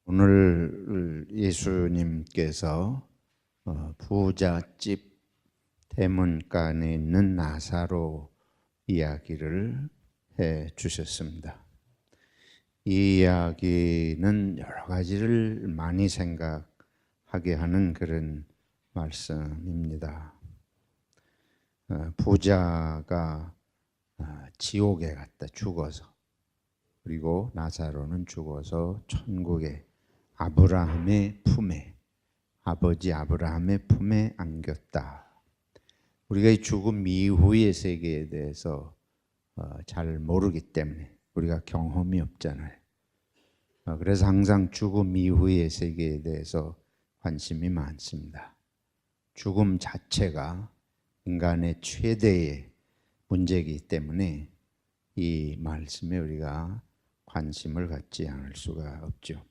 오늘 예수님께서 부잣집 대문간에 있는 나사로 이야기를 해 주셨습니다. 이 이야기는 여러 가지를 많이 생각하게 하는 그런 말씀입니다. 부자가 지옥에 갔다 죽어서, 그리고 나사로는 죽어서 천국에 아브라함의 품에, 아버지 아브라함의 품에 안겼다. 우리가 이 죽음 이후의 세계에 대해서 잘 모르기 때문에 우리가 경험이 없잖아요. 그래서 항상 죽음 이후의 세계에 대해서 관심이 많습니다. 죽음 자체가 인간의 최대의 문제이기 때문에 이 말씀에 우리가 관심을 갖지 않을 수가 없죠.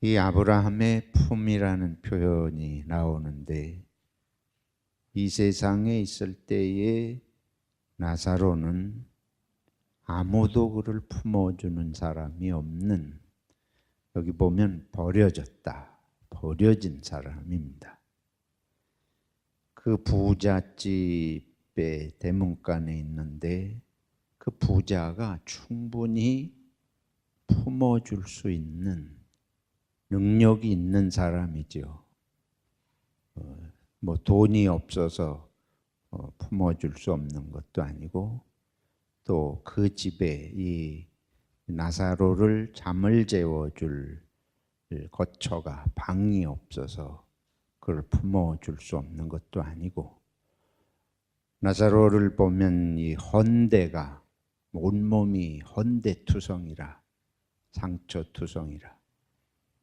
이 아브라함의 품이라는 표현이 나오는데, 이 세상에 있을 때에 나사로는 아무도 그를 품어주는 사람이 없는, 여기 보면 버려졌다, 버려진 사람입니다. 그 부잣집의 대문간에 있는데 그 부자가 충분히 품어줄 수 있는 능력이 있는 사람이죠. 돈이 없어서 품어줄 수 없는 것도 아니고, 또 그 집에 이 나사로를 잠을 재워줄 거처가, 방이 없어서 그걸 품어줄 수 없는 것도 아니고, 나사로를 보면 이 헌대가, 온몸이 헌대투성이라, 상처투성이라,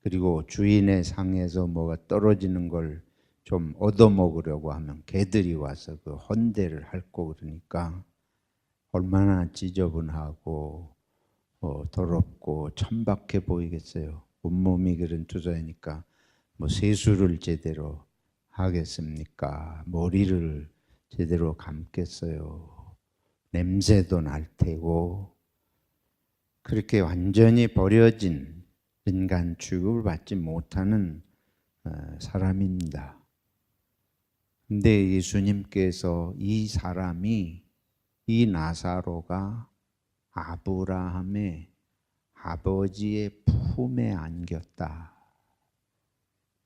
그리고 주인의 상에서 뭐가 떨어지는 걸 좀 얻어먹으려고 하면 개들이 와서 그 헌대를 핥고, 그러니까 얼마나 지저분하고 더럽고 천박해 보이겠어요. 온몸이 그런 투성이니까 세수를 제대로 하겠습니까? 머리를 제대로 감겠어요? 냄새도 날 테고. 그렇게 완전히 버려진, 인간 취급을 받지 못하는 사람입니다. 근데 예수님께서 이 사람이, 이 나사로가 아브라함의 아버지의 품에 안겼다,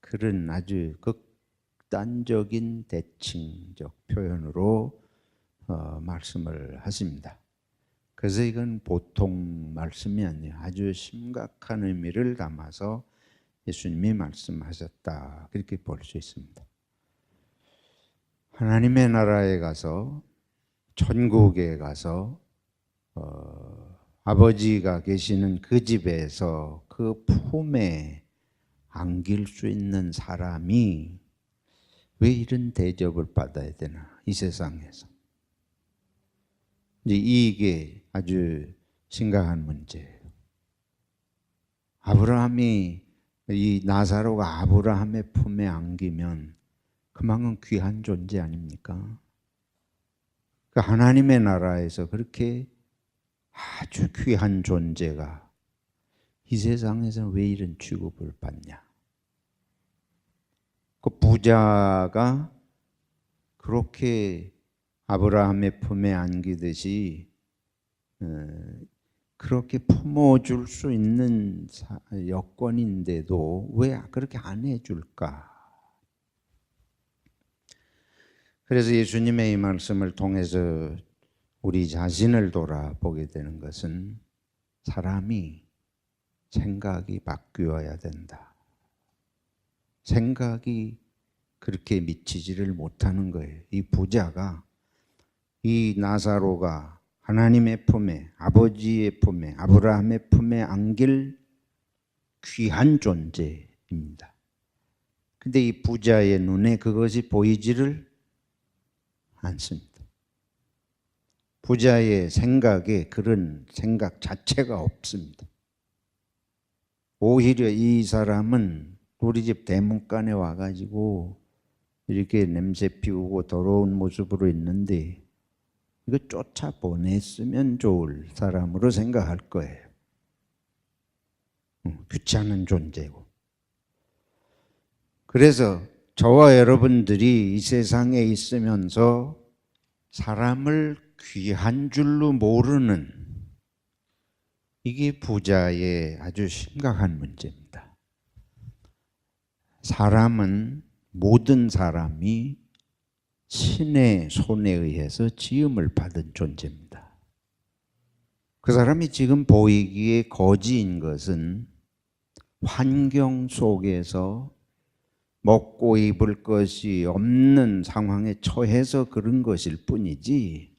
그런 아주 극단적인 대칭적 표현으로 말씀을 하십니다. 그래서 이건 보통 말씀이 아니에요. 아주 심각한 의미를 담아서 예수님이 말씀하셨다, 그렇게 볼 수 있습니다. 하나님의 나라에 가서, 천국에 가서 아버지가 계시는 그 집에서 그 품에 안길 수 있는 사람이 왜 이런 대접을 받아야 되나, 이 세상에서. 이게 아주 심각한 문제예요. 아브라함이, 이 나사로가 아브라함의 품에 안기면 그만큼 귀한 존재 아닙니까? 그 하나님의 나라에서 그렇게 아주 귀한 존재가 이 세상에서 왜 이런 취급을 받냐? 그 부자가 그렇게 아브라함의 품에 안기듯이 그렇게 품어줄 수 있는 여건인데도 왜 그렇게 안 해줄까? 그래서 예수님의 이 말씀을 통해서 우리 자신을 돌아보게 되는 것은, 사람이 생각이 바뀌어야 된다. 생각이 그렇게 미치지를 못하는 거예요. 이 부자가, 이 나사로가 하나님의 품에, 아버지의 품에, 아브라함의 품에 안길 귀한 존재입니다. 근데 이 부자의 눈에 그것이 보이지를 않습니다. 부자의 생각에 그런 생각 자체가 없습니다. 오히려 이 사람은 우리 집 대문간에 와가지고 이렇게 냄새 피우고 더러운 모습으로 있는데 이거 쫓아보냈으면 좋을 사람으로 생각할 거예요. 귀찮은 존재고. 그래서 저와 여러분들이 이 세상에 있으면서 사람을 귀한 줄로 모르는 이게 부자의 아주 심각한 문제입니다. 사람은 모든 사람이 신의 손에 의해서 지음을 받은 존재입니다. 그 사람이 지금 보이기에 거지인 것은 환경 속에서 먹고 입을 것이 없는 상황에 처해서 그런 것일 뿐이지,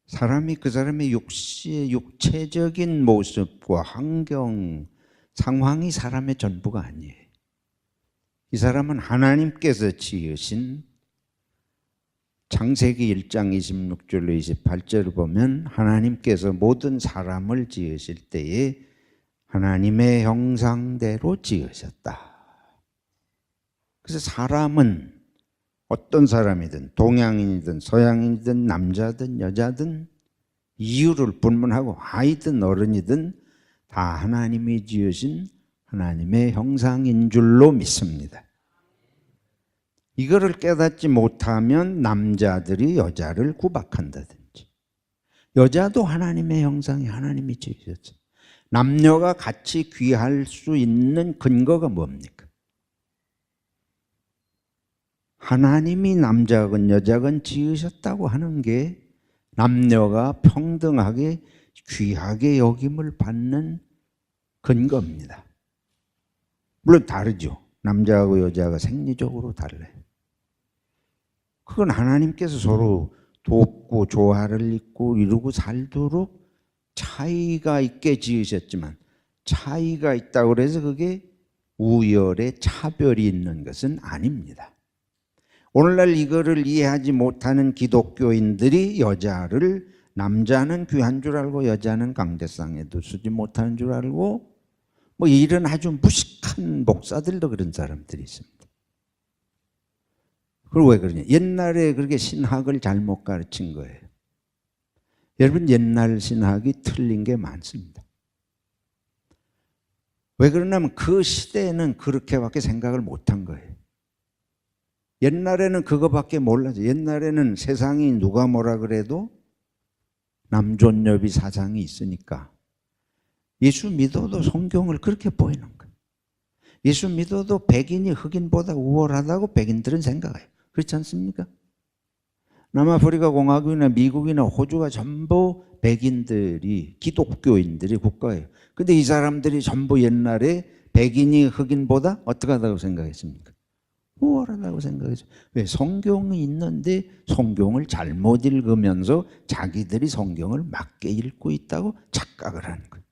사람이 그 사람의 육체적인 모습과 환경, 상황이 사람의 전부가 아니에요. 이 사람은 하나님께서 지으신, 창세기 1장 26절로 28절을 보면 하나님께서 모든 사람을 지으실 때에 하나님의 형상대로 지으셨다. 그래서 사람은 어떤 사람이든 동양인이든 서양인이든 남자든 여자든 이유를 불문하고 아이든 어른이든 다 하나님이 지으신 하나님의 형상인 줄로 믿습니다. 이거를 깨닫지 못하면 남자들이 여자를 구박한다든지, 여자도 하나님의 형상이 하나님이 지으셨죠. 남녀가 같이 귀할 수 있는 근거가 뭡니까? 하나님이 남자건 여자건 지으셨다고 하는 게 남녀가 평등하게 귀하게 여김을 받는 근거입니다. 물론 다르죠. 남자하고 여자가 생리적으로 달라요. 그건 하나님께서 서로 돕고 조화를 잇고 이루고 살도록 차이가 있게 지으셨지만, 차이가 있다고 해서 그게 우열의 차별이 있는 것은 아닙니다. 오늘날 이거를 이해하지 못하는 기독교인들이 여자를, 남자는 귀한 줄 알고 여자는 강대상에도 쓰지 못하는 줄 알고, 뭐 이런 아주 무식한 목사들도 그런 사람들이 있습니다. 그리고 왜 그러냐? 옛날에 그렇게 신학을 잘못 가르친 거예요. 여러분, 옛날 신학이 틀린 게 많습니다. 왜 그러냐면 그 시대에는 그렇게밖에 생각을 못한 거예요. 옛날에는 그거밖에 몰라서, 옛날에는 세상이 누가 뭐라 그래도 남존여비 사상이 있으니까 예수 믿어도 성경을 그렇게 보이는 거예요. 예수 믿어도 백인이 흑인보다 우월하다고 백인들은 생각해요. 그렇지 않습니까? 남아프리카 공화국이나 미국이나 호주가 전부 백인들이, 기독교인들이 국가예요. 근데 이 사람들이 전부 옛날에 백인이 흑인보다 어떻게 하다고 생각했습니까? 우월하다고 생각했죠. 왜? 성경이 있는데 성경을 잘못 읽으면서 자기들이 성경을 맞게 읽고 있다고 착각을 하는 거예요.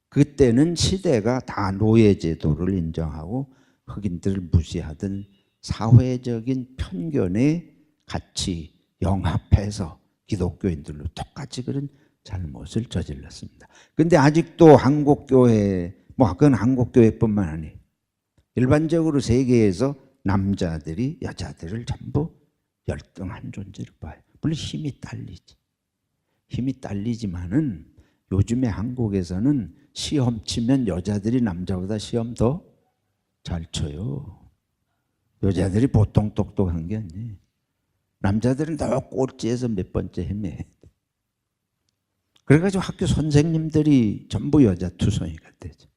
그때는 시대가 다 노예제도를 인정하고 흑인들을 무시하던 사회적인 편견에 같이 영합해서 기독교인들로 똑같이 그런 잘못을 저질렀습니다. 그런데 아직도 한국교회, 뭐 그건 한국교회뿐만 아니에요. 일반적으로 세계에서 남자들이 여자들을 전부 열등한 존재로 봐요. 물론 힘이 딸리지. 힘이 딸리지만은 요즘에 한국에서는 시험 치면 여자들이 남자보다 시험 더 잘 쳐요. 여자들이 보통 똑똑한 게 아니에요. 남자들은 더 꼴찌에서 몇 번째 헤매요. 그래가지고 학교 선생님들이 전부 여자 투성이가 되죠.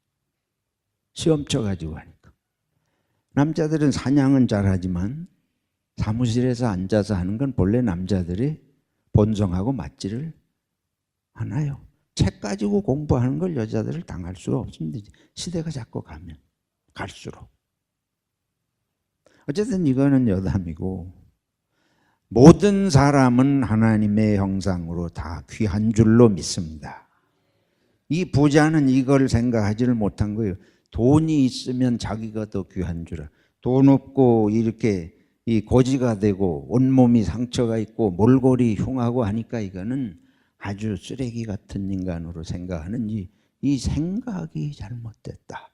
시험 쳐가지고 하니까. 남자들은 사냥은 잘하지만 사무실에서 앉아서 하는 건 본래 남자들이 본성하고 맞지를 않아요. 책 가지고 공부하는 걸 여자들을 당할 수가 없습니다. 시대가 자꾸 가면 갈수록. 어쨌든 이거는 여담이고, 모든 사람은 하나님의 형상으로 다 귀한 줄로 믿습니다. 이 부자는 이걸 생각하지를 못한 거예요. 돈이 있으면 자기가 더 귀한 줄 알아. 돈 없고 이렇게 이 고지가 되고 온몸이 상처가 있고 몰골이 흉하고 하니까 이거는 아주 쓰레기 같은 인간으로 생각하는 이 생각이 잘못됐다.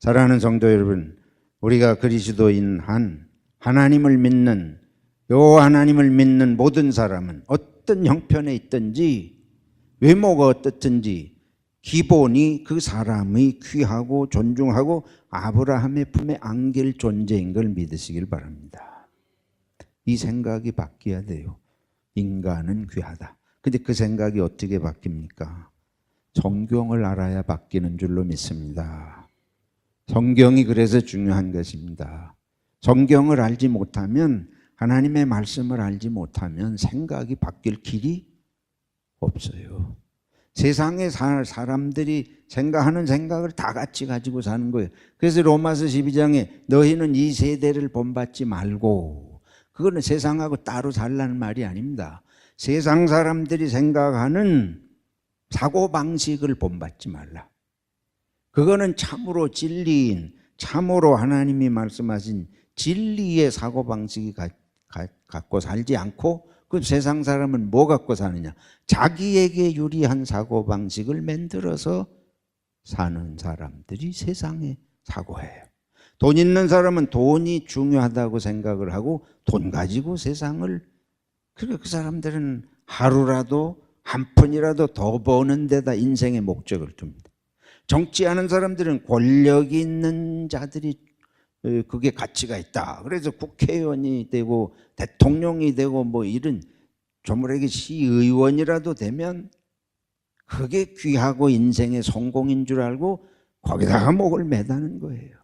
사랑하는 성도 여러분, 우리가 그리스도인 하나님을 믿는, 요 하나님을 믿는 모든 사람은 어떤 형편에 있든지 외모가 어떻든지 기본이 그 사람의 귀하고 존중하고 아브라함의 품에 안길 존재인 걸 믿으시길 바랍니다. 이 생각이 바뀌어야 돼요. 인간은 귀하다. 근데 그 생각이 어떻게 바뀝니까? 성경을 알아야 바뀌는 줄로 믿습니다. 성경이 그래서 중요한 것입니다. 성경을 알지 못하면, 하나님의 말씀을 알지 못하면 생각이 바뀔 길이 없어요. 세상의 사람들이 생각하는 생각을 다 같이 가지고 사는 거예요. 그래서 로마서 12장에 너희는 이 세대를 본받지 말고, 그거는 세상하고 따로 살라는 말이 아닙니다. 세상 사람들이 생각하는 사고방식을 본받지 말라. 그거는 참으로 진리인, 참으로 하나님이 말씀하신 진리의 사고방식이 갖고 살지 않고, 그 세상 사람은 뭐 갖고 사느냐? 자기에게 유리한 사고방식을 만들어서 사는 사람들이 세상의 사고예요. 돈 있는 사람은 돈이 중요하다고 생각을 하고 돈 가지고 세상을, 그러니까 그 사람들은 하루라도 한 푼이라도 더 버는 데다 인생의 목적을 둡니다. 정치하는 사람들은 권력이 있는 자들이 그게 가치가 있다. 그래서 국회의원이 되고 대통령이 되고 뭐 이런 조물에게 시의원이라도 되면 그게 귀하고 인생의 성공인 줄 알고 거기다가 목을 매다는 거예요.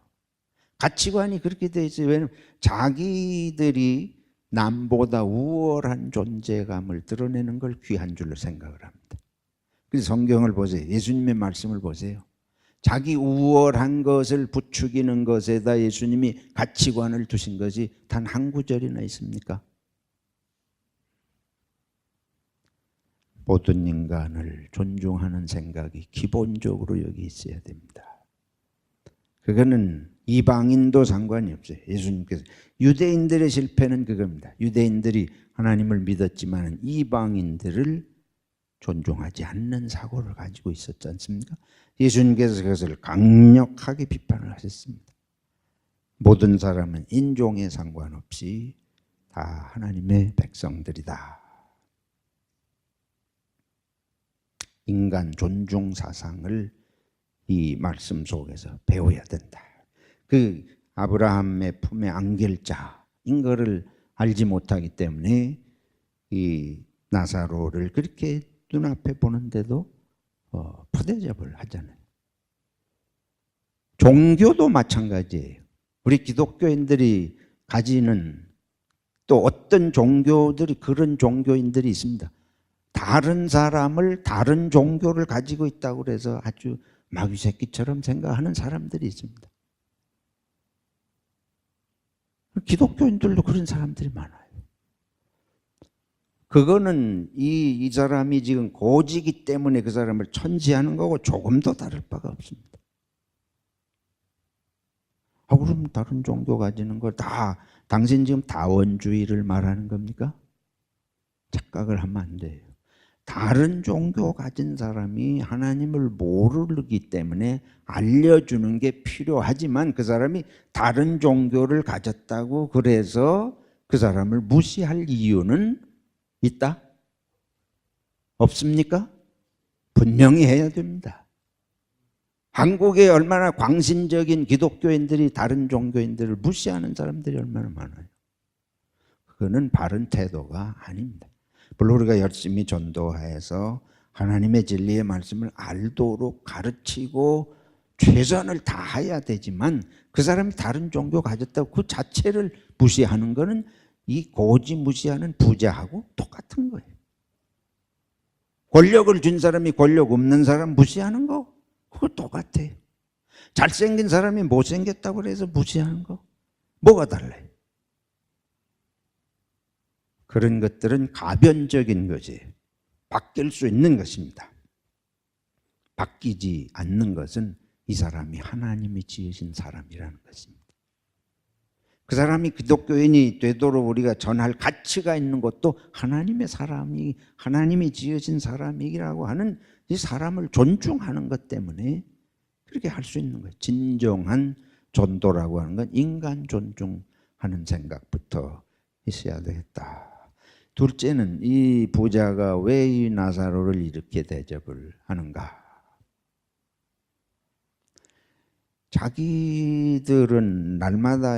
가치관이 그렇게 돼 있어요. 왜냐하면 자기들이 남보다 우월한 존재감을 드러내는 걸 귀한 줄로 생각을 합니다. 그래서 성경을 보세요. 예수님의 말씀을 보세요. 자기 우월한 것을 부추기는 것에다 예수님이 가치관을 두신 것이 단 한 구절이나 있습니까? 모든 인간을 존중하는 생각이 기본적으로 여기 있어야 됩니다. 그거는 이방인도 상관이 없어요. 예수님께서, 유대인들의 실패는 그겁니다. 유대인들이 하나님을 믿었지만 이방인들을 존중하지 않는 사고를 가지고 있었지 않습니까? 예수님께서 그것을 강력하게 비판을 하셨습니다. 모든 사람은 인종에 상관없이 다 하나님의 백성들이다. 인간 존중 사상을 이 말씀 속에서 배워야 된다. 그 아브라함의 품에 안길 자인 거를 알지 못하기 때문에 이 나사로를 그렇게 눈앞에 보는데도 푸대접을 하잖아요. 종교도 마찬가지예요. 우리 기독교인들이 가지는 또 어떤 종교들이, 그런 종교인들이 있습니다. 다른 사람을, 다른 종교를 가지고 있다고 그래서 아주 마귀 새끼처럼 생각하는 사람들이 있습니다. 기독교인들도 그런 사람들이 많아요. 그거는 이 사람이 지금 고지기 때문에 그 사람을 천지하는 거고 조금도 다를 바가 없습니다. 그럼 다른 종교 가지는 걸 다, 당신 지금 다원주의를 말하는 겁니까? 착각을 하면 안 돼요. 다른 종교 가진 사람이 하나님을 모르기 때문에 알려주는 게 필요하지만, 그 사람이 다른 종교를 가졌다고 그래서 그 사람을 무시할 이유는 있다? 없습니까? 분명히 해야 됩니다. 한국에 얼마나 광신적인 기독교인들이 다른 종교인들을 무시하는 사람들이 얼마나 많아요. 그거는 바른 태도가 아닙니다. 물론 우리가 열심히 전도해서 하나님의 진리의 말씀을 알도록 가르치고 최선을 다해야 되지만, 그 사람이 다른 종교 가졌다고 그 자체를 무시하는 것은 이 고지 무시하는 부자하고 똑같은 거예요. 권력을 준 사람이 권력 없는 사람 무시하는 거, 그거 똑같아요. 잘생긴 사람이 못생겼다고 해서 무시하는 거, 뭐가 달라요? 그런 것들은 가변적인 거지 바뀔 수 있는 것입니다. 바뀌지 않는 것은 이 사람이 하나님이 지으신 사람이라는 것입니다. 그 사람이 기독교인이 되도록 우리가 전할 가치가 있는 것도 하나님의 사람이, 하나님이 지으신 사람이라고 하는 이 사람을 존중하는 것 때문에 그렇게 할 수 있는 거예요. 진정한 전도라고 하는 건 인간 존중하는 생각부터 있어야 되겠다. 둘째는 이 부자가 왜 이 나사로를 이렇게 대접을 하는가? 자기들은 날마다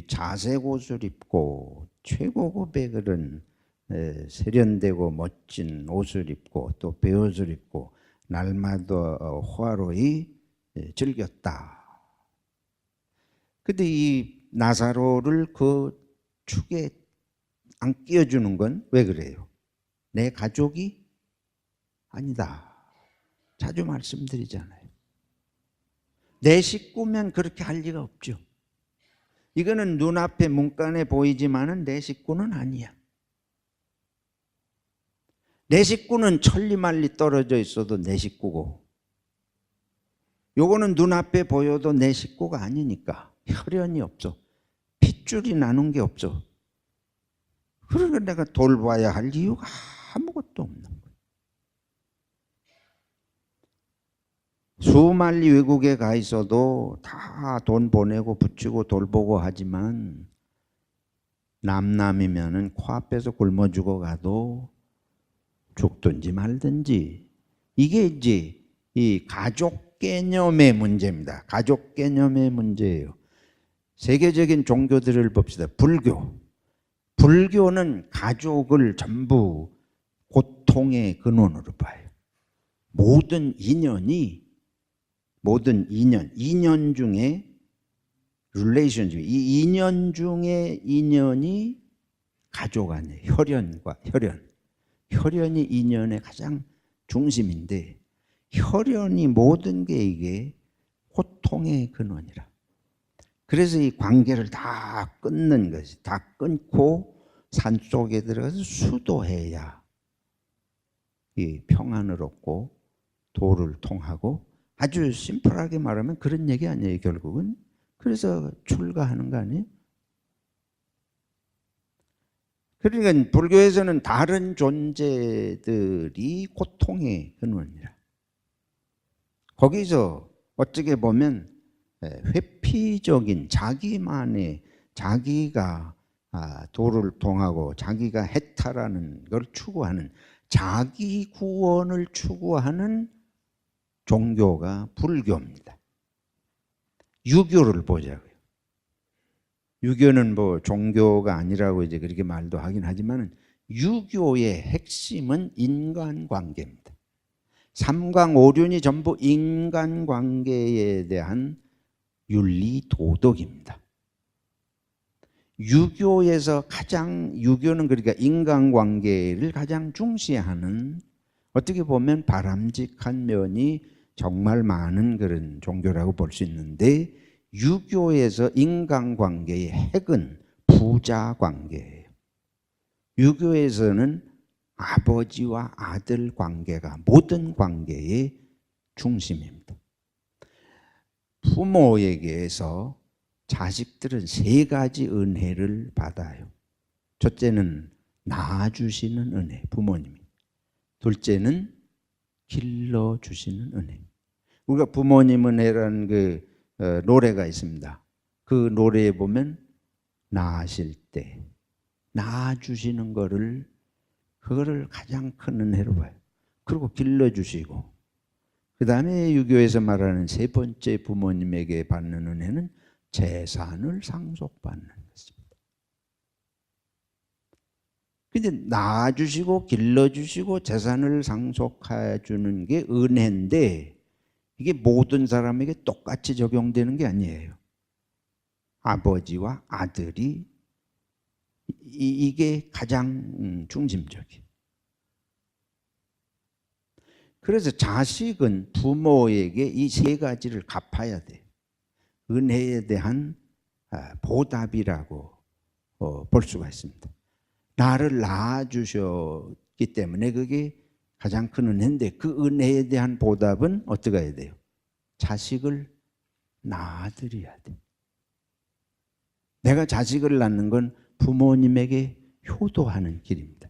자색 옷을 입고 최고급의 그런 세련되고 멋진 옷을 입고 또 베옷을 입고 날마다 호화로이 즐겼다. 근데 이 나사로를 그 축에 안 끼워주는 건 왜 그래요? 내 가족이 아니다. 자주 말씀드리잖아요. 내 식구면 그렇게 할 리가 없죠. 이거는 눈앞에 문간에 보이지만은 내 식구는 아니야. 내 식구는 천리말리 떨어져 있어도 내 식구고, 요거는 눈앞에 보여도 내 식구가 아니니까 혈연이 없어. 핏줄이 나눈 게 없어. 그러니까 내가 돌봐야 할 이유가 아무것도 없는 거예요. 수만리 외국에 가 있어도 다 돈 보내고 붙이고 돌보고 하지만 남남이면은 코앞에서 굶어 죽어 가도 죽든지 말든지, 이게 이제 이 가족 개념의 문제입니다. 가족 개념의 문제예요. 세계적인 종교들을 봅시다. 불교는 가족을 전부 고통의 근원으로 봐요. 모든 인연 중에 relationship, 이 인연 중에 인연이 가족 아니에요. 혈연이 인연의 가장 중심인데, 혈연이 모든 게 이게 고통의 근원이라. 그래서 이 관계를 다 끊는 것이, 다 끊고 산속에 들어가서 수도해야 이 평안을 얻고 도를 통하고, 아주 심플하게 말하면 그런 얘기 아니에요, 결국은. 그래서 출가하는 거 아니에요? 그러니까 불교에서는 다른 존재들이 고통의 근원이라. 거기서 어떻게 보면 회피적인 자기만의, 자기가 도를 통하고 자기가 해탈하는 걸 추구하는, 자기 구원을 추구하는 종교가 불교입니다. 유교를 보자고요. 유교는 뭐 종교가 아니라고 이제 그렇게 말도 하긴 하지만, 유교의 핵심은 인간관계입니다. 삼강오륜이 전부 인간관계에 대한 윤리 도덕입니다. 유교에서 유교는 그러니까 인간관계를 가장 중시하는, 어떻게 보면 바람직한 면이 정말 많은 그런 종교라고 볼 수 있는데, 유교에서 인간관계의 핵은 부자관계예요. 유교에서는 아버지와 아들 관계가 모든 관계의 중심입니다. 부모에게서 자식들은 세 가지 은혜를 받아요. 첫째는 낳아주시는 은혜, 부모님이. 둘째는 길러주시는 은혜. 우리가 부모님 은혜라는 그 노래가 있습니다. 그 노래에 보면 낳으실 때 낳아주시는 그거를 가장 큰 은혜로 봐요. 그리고 길러주시고, 그 다음에 유교에서 말하는 세 번째 부모님에게 받는 은혜는 재산을 상속받는 것입니다. 근데 낳아주시고 길러주시고 재산을 상속해 주는 게 은혜인데, 이게 모든 사람에게 똑같이 적용되는 게 아니에요. 아버지와 아들이 이게 가장 중심적이에요. 그래서 자식은 부모에게 이 세 가지를 갚아야 돼요. 은혜에 대한 보답이라고 볼 수가 있습니다. 나를 낳아주셨기 때문에 그게 가장 큰 은혜인데, 그 은혜에 대한 보답은 어떻게 해야 돼요? 자식을 낳아드려야 돼요. 내가 자식을 낳는 건 부모님에게 효도하는 길입니다.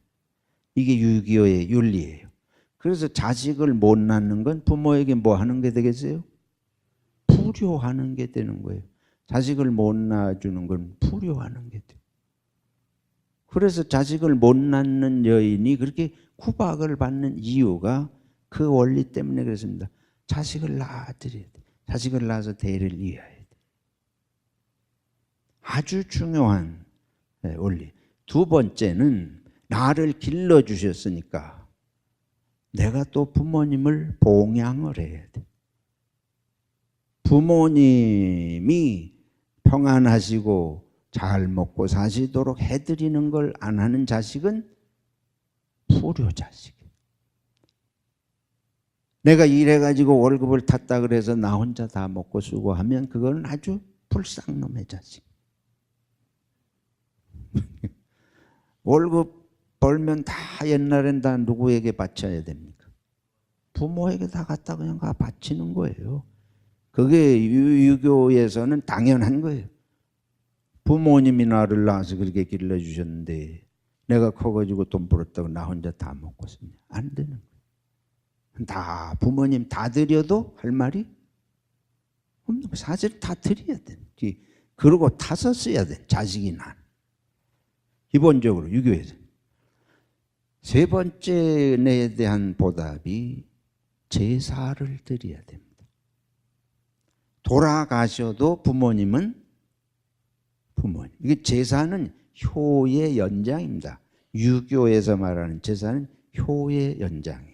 이게 유교의 윤리예요. 그래서 자식을 못 낳는 건 부모에게 뭐 하는 게 되겠어요? 불효하는 게 되는 거예요. 자식을 못 낳아주는 건 불효하는 게 돼요. 그래서 자식을 못 낳는 여인이 그렇게 구박을 받는 이유가 그 원리 때문에 그렇습니다. 자식을 낳아드려야 돼. 자식을 낳아서 대를 이어야 돼. 아주 중요한 원리. 두 번째는 나를 길러주셨으니까 내가 또 부모님을 봉양을 해야 돼. 부모님이 평안하시고 잘 먹고 사시도록 해드리는 걸 안 하는 자식은 불효자식. 내가 일해가지고 월급을 탔다 그래서 나 혼자 다 먹고 쓰고 하면 그건 아주 불쌍놈의 자식. 월급 벌면 다 옛날엔 다 누구에게 바쳐야 됩니까? 부모에게 다 갖다 그냥 가 바치는 거예요. 그게 유교에서는 당연한 거예요. 부모님이 나를 낳아서 그렇게 길러주셨는데 내가 커가지고 돈 벌었다고 나 혼자 다 먹고 쓰냐. 안 되는 거예요. 다 부모님 다 드려도 할 말이 없는 거예요. 사실 다 드려야 돼. 그러고 타서 써야 돼. 자식이 난. 기본적으로 유교에서. 세 번째에 대한 보답이 제사를 드려야 됩니다. 돌아가셔도 부모님은 부모님. 이게 제사는 효의 연장입니다. 유교에서 말하는 제사는 효의 연장이에요.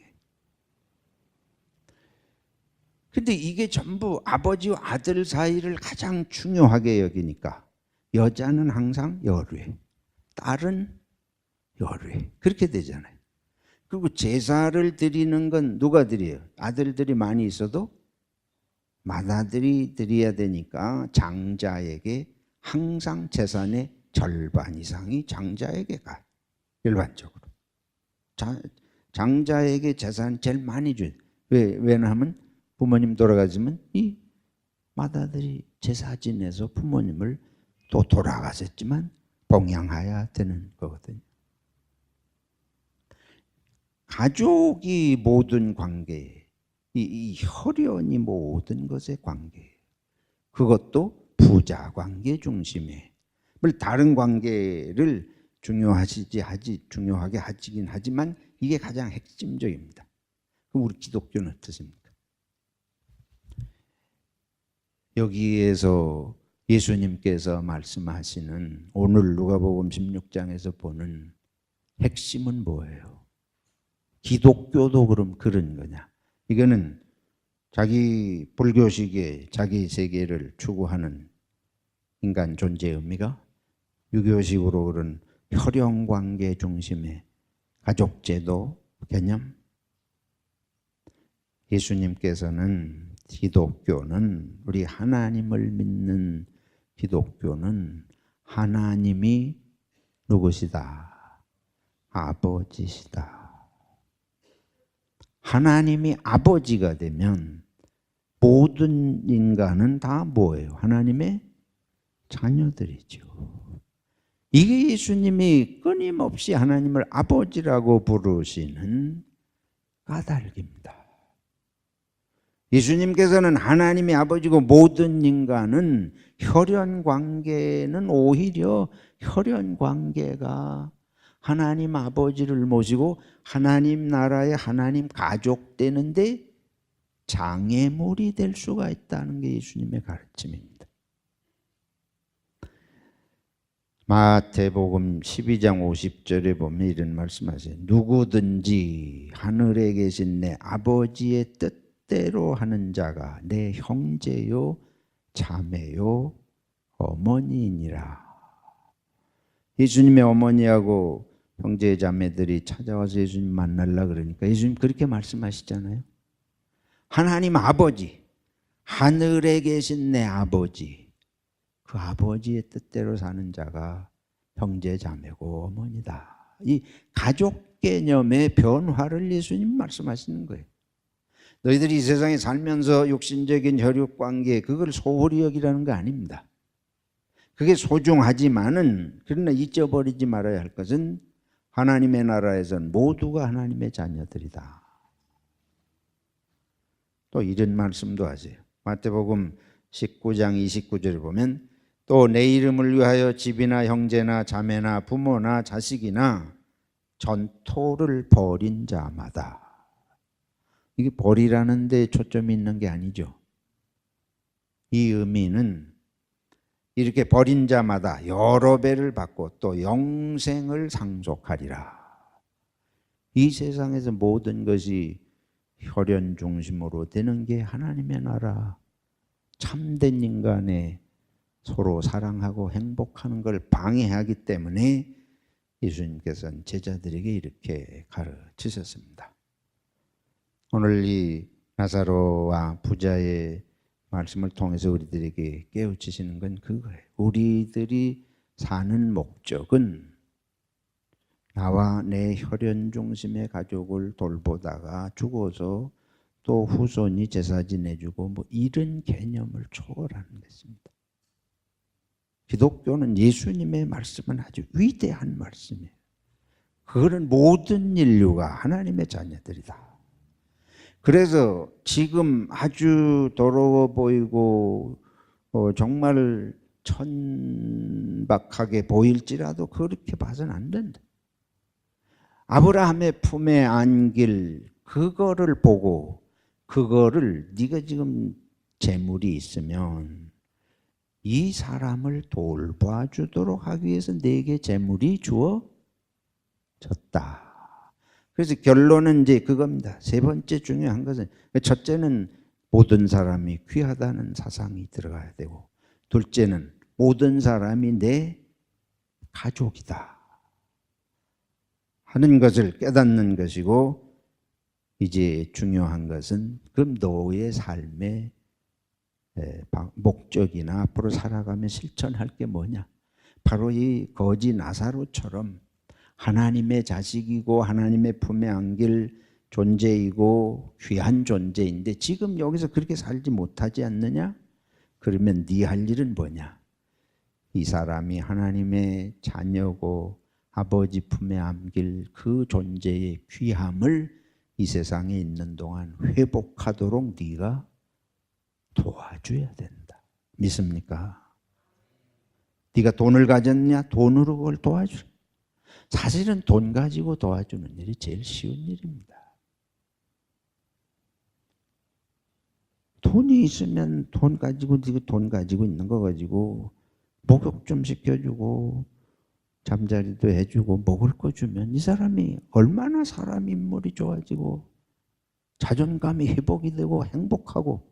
근데 이게 전부 아버지와 아들 사이를 가장 중요하게 여기니까 여자는 항상 열외, 딸은 열외. 그렇게 되잖아요. 그리고 제사를 드리는 건 누가 드려요? 아들들이 많이 있어도 맏아들이 드려야 되니까 장자에게 항상 재산의 절반 이상이 장자에게 가요. 일반적으로. 장자에게 재산 제일 많이 줘요. 왜냐하면 부모님 돌아가시면 이 맏아들이 제사 지내서 부모님을 또 돌아가셨지만 봉양해야 되는 거거든요. 가족이 모든 관계, 이 혈연이 모든 것의 관계. 그것도 부자 관계 중심에. 다른 관계를 중요하게 하시긴 하지만 이게 가장 핵심적입니다. 그럼 우리 기독교는 어떻습니까? 여기에서 예수님께서 말씀하시는 오늘 누가복음 16장에서 보는 핵심은 뭐예요? 기독교도 그럼 그런 거냐? 이거는 자기 불교식의 자기 세계를 추구하는 인간 존재의 의미가 유교식으로 그런 혈연관계 중심의 가족제도 개념. 예수님께서는 기독교는 우리 하나님을 믿는 기독교는 하나님이 누구시다? 아버지시다. 하나님이 아버지가 되면 모든 인간은 다 뭐예요? 하나님의 자녀들이죠. 이게 예수님이 끊임없이 하나님을 아버지라고 부르시는 까닭입니다. 예수님께서는 하나님이 아버지고 모든 인간은 혈연관계는 오히려 혈연관계가 하나님 아버지를 모시고 하나님 나라의 하나님 가족 되는데 장애물이 될 수가 있다는 게 예수님의 가르침입니다. 마태복음 12장 50절에 보면 이런 말씀하세요. 누구든지 하늘에 계신 내 아버지의 뜻대로 하는 자가 내 형제요 자매요 어머니이니라. 예수님의 어머니하고 형제 자매들이 찾아와서 예수님 만나려고 그러니까 예수님 그렇게 말씀하시잖아요. 하나님 아버지, 하늘에 계신 내 아버지, 그 아버지의 뜻대로 사는 자가 형제 자매고 어머니다. 이 가족 개념의 변화를 예수님 말씀하시는 거예요. 너희들이 이 세상에 살면서 육신적인 혈육관계 그걸 소홀히 여기라는 거 아닙니다. 그게 소중하지만은 그러나 잊어버리지 말아야 할 것은 하나님의 나라에선 모두가 하나님의 자녀들이다. 또 이런 말씀도 하세요. 마태복음 19장 29절에 보면 또 내 이름을 위하여 집이나 형제나 자매나 부모나 자식이나 전토를 벌인 자마다. 이게 벌이라는 데 초점이 있는 게 아니죠. 이 의미는 이렇게 버린 자마다 여러 배를 받고 또 영생을 상속하리라. 이 세상에서 모든 것이 혈연 중심으로 되는 게 하나님의 나라, 참된 인간의 서로 사랑하고 행복하는 걸 방해하기 때문에 예수님께서는 제자들에게 이렇게 가르치셨습니다. 오늘 이 나사로와 부자의 말씀을 통해서 우리들에게 깨우치시는 건 그거예요. 우리들이 사는 목적은 나와 내 혈연 중심의 가족을 돌보다가 죽어서 또 후손이 제사 지내주고 뭐 이런 개념을 초월하는 것입니다. 기독교는 예수님의 말씀은 아주 위대한 말씀이에요. 그거는 모든 인류가 하나님의 자녀들이다. 그래서 지금 아주 더러워 보이고 정말 천박하게 보일지라도 그렇게 봐서는 안 된다. 아브라함의 품에 안길 그거를 보고 그거를 네가 지금 재물이 있으면 이 사람을 돌봐주도록 하기 위해서 내게 재물이 주어졌다. 그래서 결론은 이제 그겁니다. 세 번째 중요한 것은 첫째는 모든 사람이 귀하다는 사상이 들어가야 되고 둘째는 모든 사람이 내 가족이다 하는 것을 깨닫는 것이고 이제 중요한 것은 그럼 너의 삶의 목적이나 앞으로 살아가며 실천할 게 뭐냐? 바로 이 거지 나사로처럼 하나님의 자식이고 하나님의 품에 안길 존재이고 귀한 존재인데 지금 여기서 그렇게 살지 못하지 않느냐? 그러면 네 할 일은 뭐냐? 이 사람이 하나님의 자녀고 아버지 품에 안길 그 존재의 귀함을 이 세상에 있는 동안 회복하도록 네가 도와줘야 된다. 믿습니까? 네가 돈을 가졌냐? 돈으로 그걸 도와줘. 사실은 돈 가지고 도와주는 일이 제일 쉬운 일입니다. 돈이 있으면 돈 가지고 네가 돈 가지고 있는 거 가지고 목욕 좀 시켜주고 잠자리도 해주고 먹을 거 주면 이 사람이 얼마나 사람 인물이 좋아지고 자존감이 회복이 되고 행복하고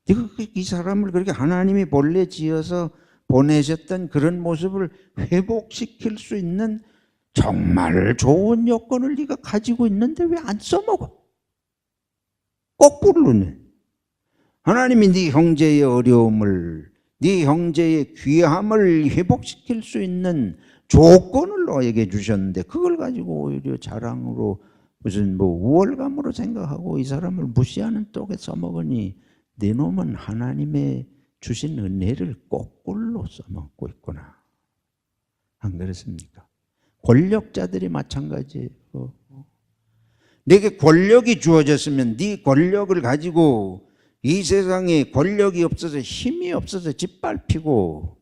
네가 이 사람을 그렇게 하나님이 본래 지어서 보내셨던 그런 모습을 회복시킬 수 있는 정말 좋은 여건을 네가 가지고 있는데 왜 안 써먹어? 거꾸로네. 하나님이 네 형제의 어려움을 네 형제의 귀함을 회복시킬 수 있는 조건을 너에게 주셨는데 그걸 가지고 오히려 자랑으로 무슨 뭐 우월감으로 생각하고 이 사람을 무시하는 쪽에 써먹으니 네 놈은 하나님의 주신 은혜를 거꾸로 써먹고 있구나. 안 그렇습니까? 권력자들이 마찬가지예요. 내게 권력이 주어졌으면 네 권력을 가지고 이 세상에 권력이 없어서 힘이 없어서 짓밟히고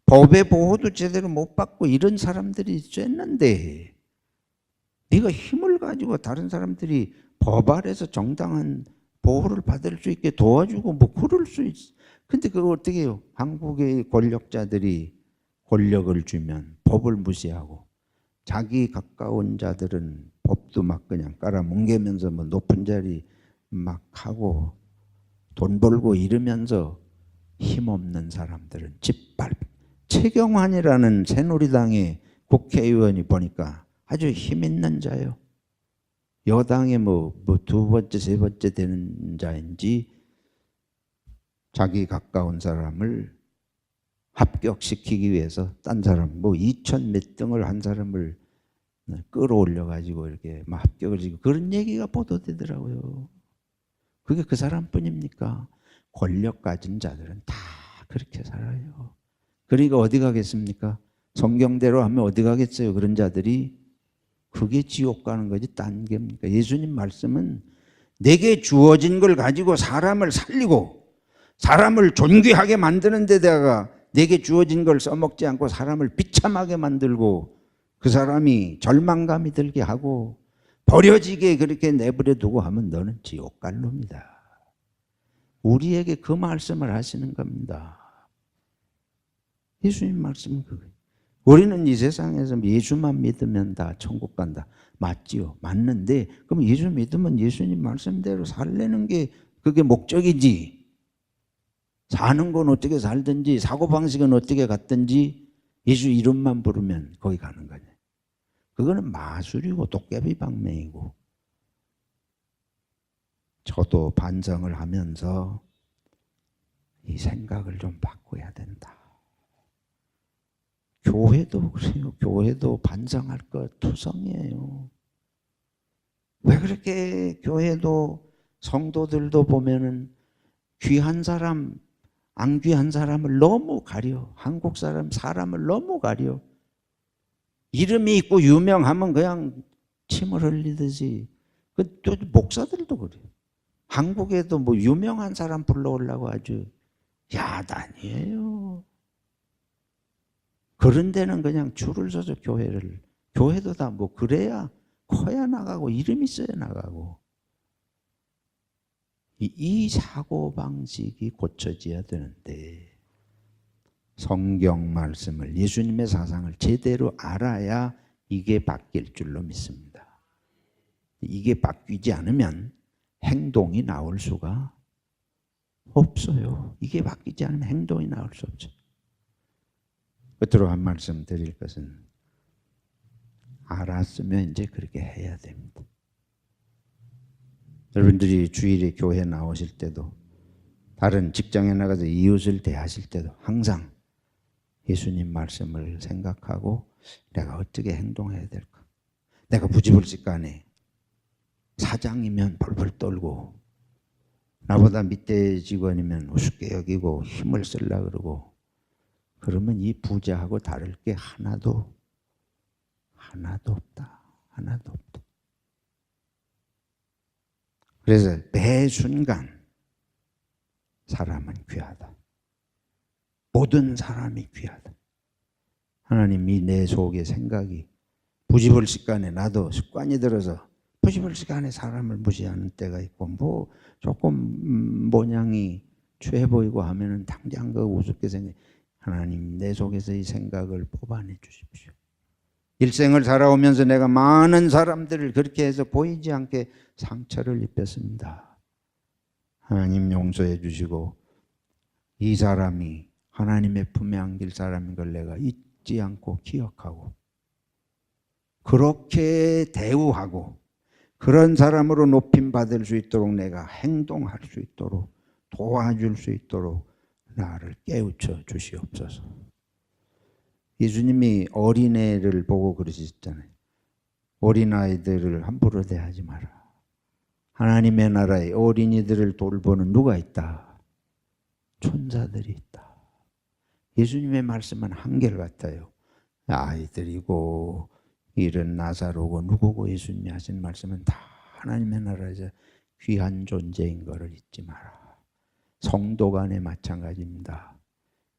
법의 보호도 제대로 못 받고 이런 사람들이 있었는데 네가 힘을 가지고 다른 사람들이 법 아래서 정당한 보호를 받을 수 있게 도와주고 뭐 그럴 수 있어. 근데 그거 어떻게 해요? 한국의 권력자들이 권력을 주면 법을 무시하고 자기 가까운 자들은 법도 막 그냥 깔아뭉개면서 뭐 높은 자리 막 하고 돈 벌고 이러면서 힘없는 사람들은 짓밟. 최경환이라는 새누리당의 국회의원이 보니까 아주 힘 있는 자예요. 여당의 뭐 두 번째, 세 번째 되는 자인지 자기 가까운 사람을 합격시키기 위해서 딴 사람 뭐 2천 몇 등을 한 사람을 끌어올려 가지고 이렇게 막 합격을 시키고 그런 얘기가 보도되더라고요. 그게 그 사람뿐입니까? 권력 가진 자들은 다 그렇게 살아요. 그러니까 어디 가겠습니까? 성경대로 하면 어디 가겠어요? 그런 자들이 그게 지옥 가는 거지 딴 게입니까? 예수님 말씀은 내게 주어진 걸 가지고 사람을 살리고 사람을 존귀하게 만드는 데다가 내게 주어진 걸 써먹지 않고 사람을 비참하게 만들고 그 사람이 절망감이 들게 하고 버려지게 그렇게 내버려 두고 하면 너는 지옥 갈 놈이다. 우리에게 그 말씀을 하시는 겁니다. 예수님 말씀은 그거예요. 우리는 이 세상에서 예수만 믿으면 다 천국 간다. 맞지요? 맞는데 그럼 예수 믿으면 예수님 말씀대로 살려는 게 그게 목적이지. 사는 건 어떻게 살든지 사고방식은 어떻게 갔든지 예수 이름만 부르면 거기 가는 거냐. 그거는 마술이고 도깨비 방맹이고. 저도 반성을 하면서 이 생각을 좀 바꿔야 된다. 교회도 그래요. 교회도 반성할 것 투성이에요. 왜 그렇게 교회도 성도들도 보면은 귀한 사람, 안 귀한 사람을 너무 가려. 한국 사람을 너무 가려. 이름이 있고 유명하면 그냥 침을 흘리듯이. 또 목사들도 그래요. 한국에도 뭐 유명한 사람 불러오려고 아주 야단이에요. 그런 데는 그냥 줄을 서서 교회도 다 뭐 그래야 커야 나가고 이름이 써야 나가고. 이 사고방식이 고쳐져야 되는데 성경 말씀을 예수님의 사상을 제대로 알아야 이게 바뀔 줄로 믿습니다. 이게 바뀌지 않으면 행동이 나올 수가 없어요. 이게 바뀌지 않으면 행동이 나올 수 없죠. 끝으로 한 말씀 드릴 것은 알았으면 이제 그렇게 해야 됩니다. 여러분들이 주일에 교회 나오실 때도 다른 직장에 나가서 이웃을 대하실 때도 항상 예수님 말씀을 생각하고 내가 어떻게 행동해야 될까? 내가 부지불식간에 사장이면 벌벌 떨고 나보다 밑에 직원이면 우습게 여기고 힘을 쓰려고 그러고 그러면 이 부자하고 다를 게 하나도 없다. 하나도 없다. 그래서 매 순간 사람은 귀하다. 모든 사람이 귀하다. 하나님이 내 속의 생각이 부지불식간에 나도 습관이 들어서 부지불식간에 사람을 무시하는 때가 있고 뭐 조금 모양이 취해 보이고 하면은 당장 그 우습게 생각. 하나님 내 속에서 이 생각을 뽑아내 주십시오. 일생을 살아오면서 내가 많은 사람들을 그렇게 해서 보이지 않게 상처를 입혔습니다. 하나님 용서해 주시고 이 사람이 하나님의 품에 안길 사람인 걸 내가 잊지 않고 기억하고 그렇게 대우하고 그런 사람으로 높임받을 수 있도록 내가 행동할 수 있도록 도와줄 수 있도록 나를 깨우쳐 주시옵소서. 예수님이 어린애를 보고 그러셨잖아요. 어린아이들을 함부로 대하지 마라. 하나님의 나라에 어린이들을 돌보는 누가 있다? 천사들이 있다. 예수님의 말씀은 한결같아요. 아이들이고 이런 나사로고 누구고 예수님이 하신 말씀은 다 하나님의 나라에서 귀한 존재인 것을 잊지 마라. 성도 간에 마찬가지입니다.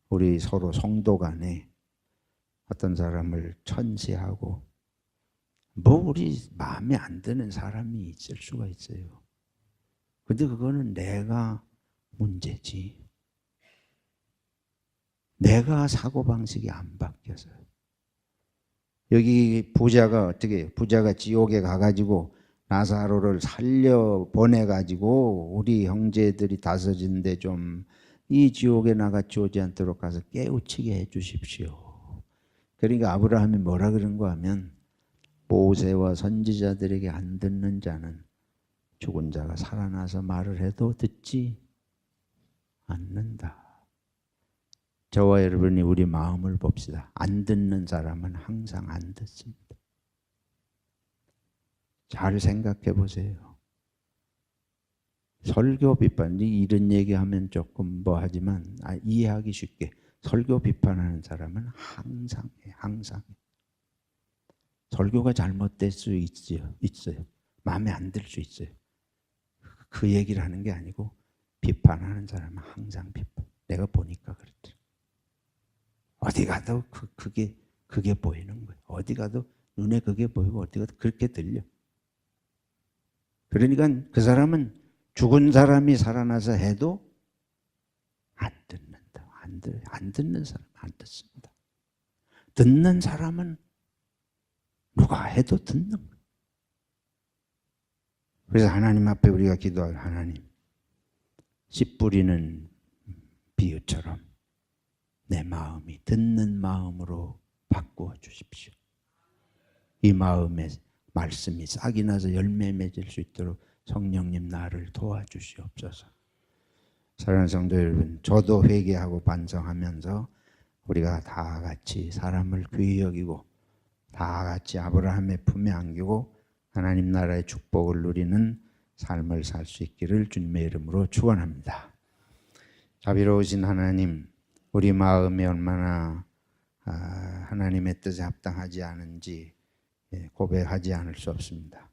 우리 서로 성도 간에 어떤 사람을 천시하고 뭐 우리 마음에 안 드는 사람이 있을 수가 있어요. 근데 그거는 내가 문제지. 내가 사고방식이 안 바뀌어서. 여기 부자가 어떻게 해요? 부자가 지옥에 가가지고 나사로를 살려 보내가지고 우리 형제들이 다섯인데 좀 이 지옥에 나같이 오지 않도록 가서 깨우치게 해 주십시오. 그러니까 아브라함이 뭐라 그런가 하면 모세와 선지자들에게 안 듣는 자는 죽은 자가 살아나서 말을 해도 듣지 않는다. 저와 여러분이 우리 마음을 봅시다. 안 듣는 사람은 항상 안 듣습니다. 잘 생각해 보세요. 설교 비판, 이런 얘기하면 조금 뭐 하지만 이해하기 쉽게 설교 비판하는 사람은 항상 해, 항상 해. 설교가 잘못될 수 있어요. 마음에 안 들 수 있어요. 그 얘기를 하는 게 아니고 비판하는 사람은 항상 비판. 내가 보니까 그렇더라. 어디 가도 그게 보이는 거예요. 어디 가도 눈에 그게 보이고 어디 가도 그렇게 들려. 그러니까 그 사람은 죽은 사람이 살아나서 해도 안 듣는다. 안 듣는 사람 안 듣습니다. 듣는 사람은 누가 해도 듣는 거예요. 그래서 하나님 앞에 우리가 기도할 하나님, 씨 뿌리는 비유처럼 내 마음이 듣는 마음으로 바꾸어 주십시오. 이 마음에 말씀이 싹이 나서 열매 맺을 수 있도록 성령님 나를 도와주시옵소서. 사랑하는 성도 여러분, 저도 회개하고 반성하면서 우리가 다 같이 사람을 귀히 여기고 다 같이 아브라함의 품에 안기고 하나님 나라의 축복을 누리는 삶을 살 수 있기를 주님의 이름으로 축원합니다. 자비로우신 하나님, 우리 마음이 얼마나 하나님의 뜻에 합당하지 않은지 고백하지 않을 수 없습니다.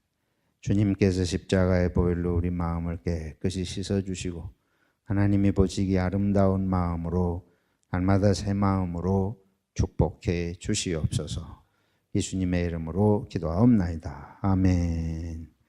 주님께서 십자가의 보혈로 우리 마음을 깨끗이 씻어주시고 하나님이 보시기 아름다운 마음으로 날마다 새 마음으로 축복해 주시옵소서. 예수님의 이름으로 기도하옵나이다. 아멘.